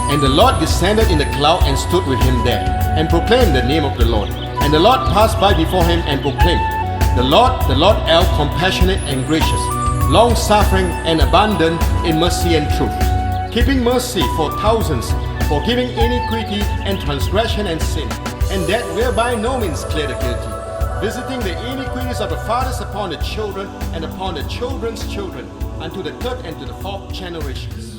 And the Lord descended in the cloud and stood with him there, and proclaimed the name of the Lord. And the Lord passed by before him and proclaimed, the Lord, El, compassionate and gracious, long-suffering and abundant in mercy and truth, keeping mercy for thousands, forgiving iniquity and transgression and sin, and that will by no means clear the guilty, visiting the iniquities of the fathers upon the children and upon the children's children, unto the third and to the fourth generations.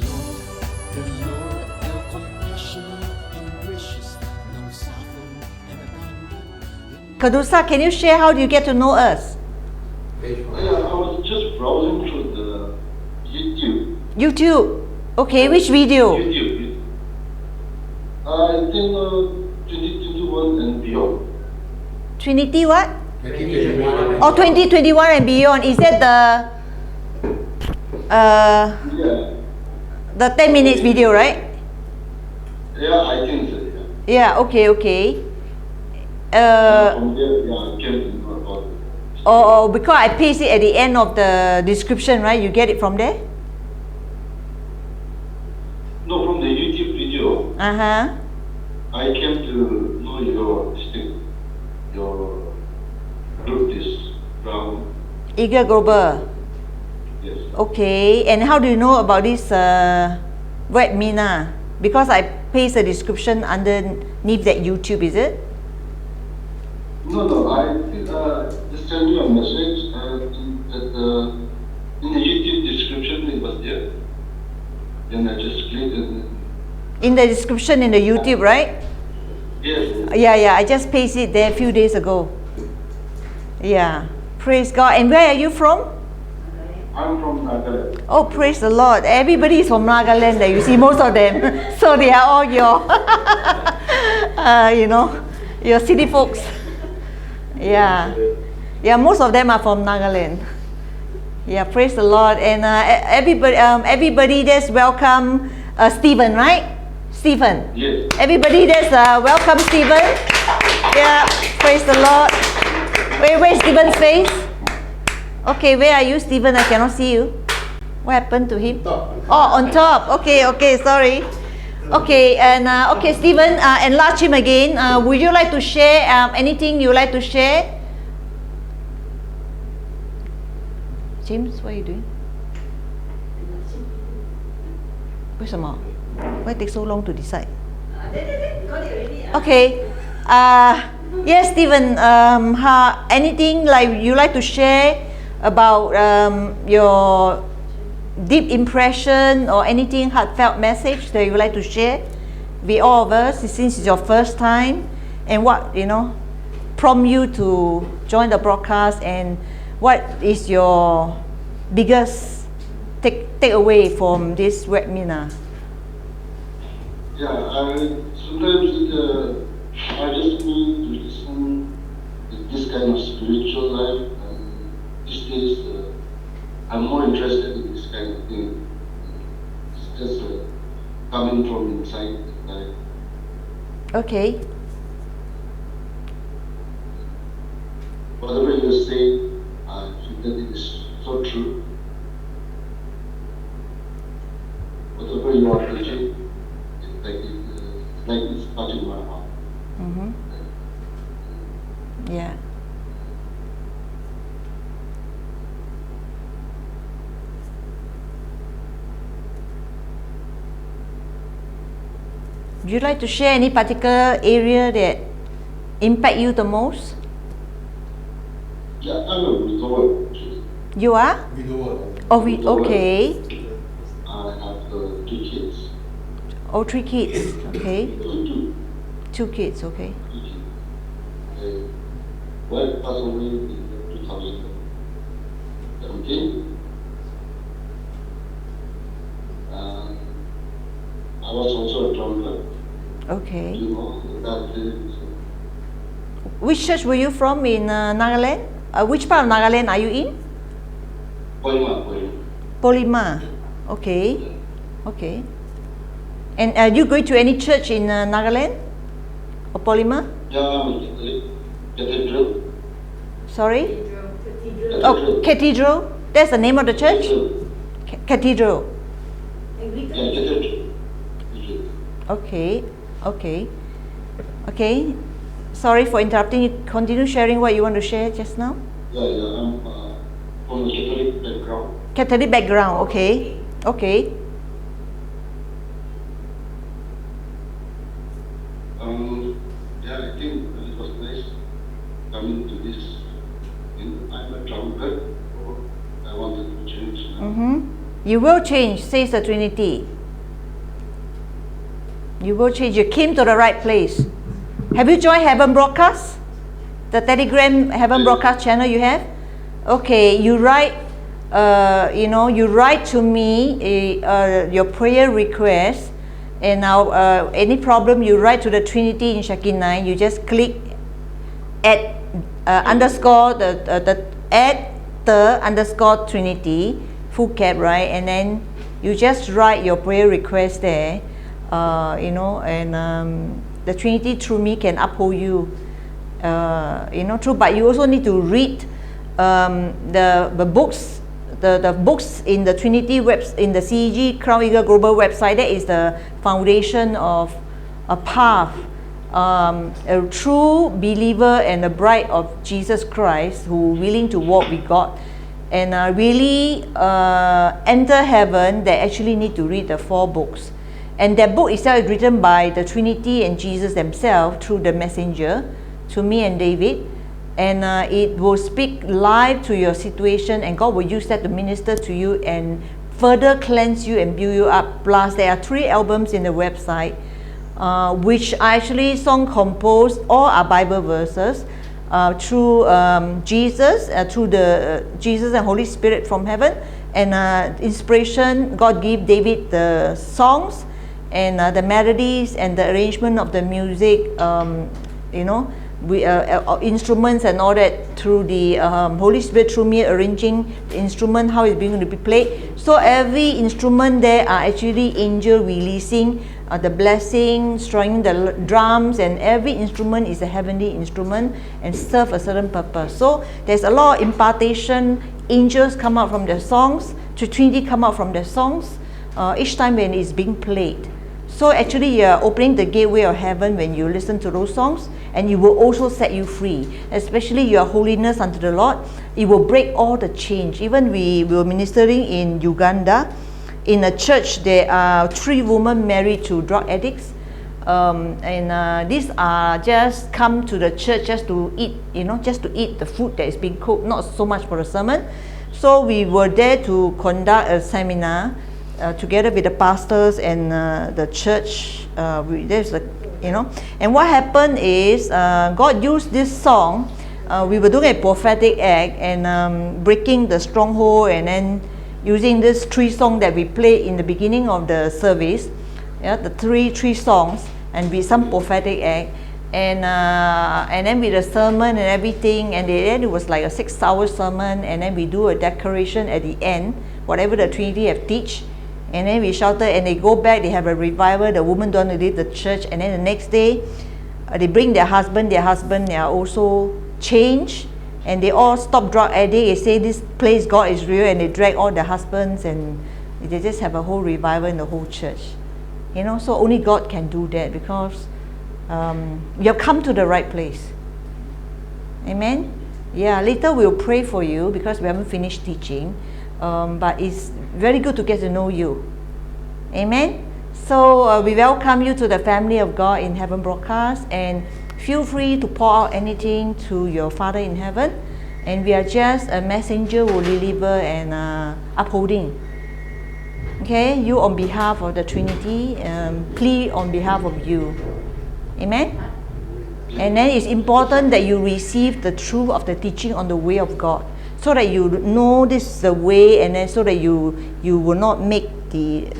The Lord, El, compassionate and gracious, long-suffering and abundant. Kadusa, can you share how do you get to know us? I was just browsing through the YouTube. Okay, which video? YouTube. I think 2021 and beyond. Trinity what? Oh, 2021 and beyond. Is that Yeah. the 10 minutes video, right? Yeah, I think so. Yeah, okay. From there, I came to know about it. Oh, because I paste it at the end of the description, right? You get it from there? No, from the YouTube video, Uh-huh. I came to know your group is from. Eagle Global. Yes. Okay, and how do you know about this webinar? Because I paste a description underneath that YouTube, is it? No, I just send you a message in the YouTube description it was there. Then I just clicked it. In the description in the YouTube, right? Yes. Yeah, I just pasted it there a few days ago. Yeah, praise God. And where are you from? I'm from Nagaland. Oh, praise the Lord. Everybody is from Nagaland there. You see, most of them. So they are all your, your city folks. Yeah, most of them are from Nagaland. Yeah, praise the Lord. And everybody just welcome Stephen, right? Stephen. Yes. Everybody just welcome Stephen. Yeah, praise the Lord. Where's Stephen's face? Okay, where are you, Stephen? I cannot see you. What happened to him? Oh, on top. Okay, sorry. Okay, and okay, Stephen, enlarge him again. Would you like to share anything you would like to share? James, what are you doing? 为什么? Why take so long to decide? Okay. Yes, Stephen. Anything like you like to share about your deep impression or anything heartfelt message that you would like to share with all of us since it's your first time, and what prompt you to join the broadcast, and what is your biggest takeaway from this webinar? Yeah, sometimes I just need to listen to this kind of spiritual life, and these days I'm more interested in this kind of thing. It's just coming from inside. Okay. Whatever you say, I think that it is so true. Whatever you are preaching, it's like it's touching my heart. Mm-hmm. Yeah. Would you like to share any particular area that impact you the most? Yeah, I'm a widower actually. You are? Widower. Oh, okay. I have 2 kids. Oh, 3 kids. Okay. 2 2 kids. Okay. kids. Wife passed away in 2017. I was also a drunkard. Okay. You know, that Which church were you from in Nagaland? Which part of Nagaland are you in? Polima. Polima. Okay. Okay. And are you going to any church in Nagaland or Polima? Yeah, cathedral. Sorry? Oh, Cathedral. That's the name of the church? Cathedral. Yeah, cathedral. Okay, okay, okay. Sorry for interrupting you. Continue sharing what you want to share just now. Yeah, I'm from a Catholic background. Catholic background, okay, okay. Yeah, I think it was nice coming to this. I'm a drunkard, so I wanted to change now. Mm-hmm. You will change, says the Trinity. You will change. You came to the right place. Have you joined Heaven Broadcast? The Telegram Heaven Broadcast channel you have? Okay, you write, you write to me your prayer request, and now any problem you write to the Trinity in Shekinah. You just click at underscore the at the underscore Trinity, full cap, right? And then you just write your prayer request there, and the Trinity through me can uphold you, through. But you also need to read the books, the books in the Trinity in the CEG Crown Eagle Global website. That is the foundation of a path. A true believer and a bride of Jesus Christ who willing to walk with God and really enter heaven, they actually need to read the 4 books. And that book itself is written by the Trinity and Jesus themselves through the messenger to me and David. And it will speak live to your situation, and God will use that to minister to you and further cleanse you and build you up. Plus, there are 3 albums in the website, which are actually song composed, all are Bible verses, through Jesus, through the Jesus and Holy Spirit from heaven, and inspiration. God gave David the songs and the melodies and the arrangement of the music, instruments and all that, through the Holy Spirit through me arranging the instrument, how it's going to be played. So every instrument there are actually angel releasing the blessing, stringing the drums, and every instrument is a heavenly instrument and serve a certain purpose. So there's a lot of impartation. Angels come out from their songs, Trinity come out from their songs, each time when it's being played. So actually you're opening the gateway of heaven when you listen to those songs, and it will also set you free, especially your holiness unto the Lord. It will break all the chains. Even we were ministering in Uganda. In a church, there are 3 women married to drug addicts, and these are just come to the church just to eat, just to eat the food that is being cooked, not so much for a sermon. So we were there to conduct a seminar together with the pastors and the church. And what happened is God used this song. We were doing a prophetic act and breaking the stronghold, and then using this 3 songs that we played in the beginning of the service, the three songs, and with some prophetic act, and then with the sermon and everything, and then it was like a 6-hour sermon, and then we do a declaration at the end, whatever the Trinity have teach, and then we shouted, and they go back, they have a revival, the woman don't want to leave the church, and then the next day, they bring their husband, they are also changed, and they all stop drug addict. They say this place God is real, and they drag all their husbands, and they just have a whole revival in the whole church. So only God can do that, because you have come to the right place. Amen. Yeah, later we'll pray for you because we haven't finished teaching, but it's very good to get to know you. Amen. So we welcome you to the family of God in Heaven Broadcast, and feel free to pour out anything to your Father in heaven, and we are just a messenger who deliver and upholding. Okay, you on behalf of the Trinity, plead on behalf of you. Amen. And then it's important that you receive the truth of the teaching on the way of God, so that you know this is the way, and then so that you will not make the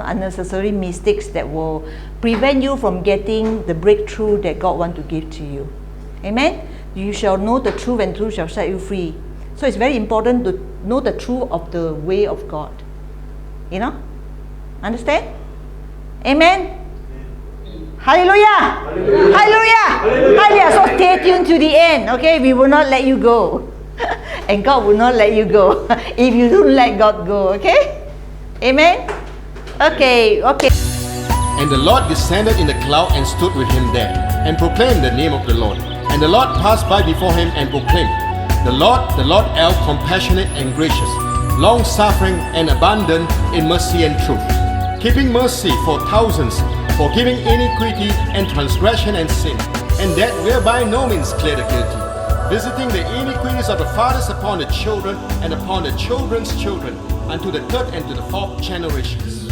unnecessary mistakes that will prevent you from getting the breakthrough that God wants to give to you. Amen. You shall know the truth, and truth shall set you free. So it's very important to know the truth of the way of God. Understand? Amen. Hallelujah. Hallelujah. Hallelujah. Hallelujah. So stay tuned to the end. Okay, we will not let you go. And God will not let you go if you don't let God go. Okay? Amen. Okay. And the Lord descended in the cloud and stood with him there, and proclaimed the name of the Lord. And the Lord passed by before him and proclaimed, the Lord, compassionate and gracious, long-suffering and abundant in mercy and truth, keeping mercy for thousands, forgiving iniquity and transgression and sin, and that whereby no means clear the guilty, visiting the iniquities of the fathers upon the children and upon the children's children, unto the third and to the fourth generations.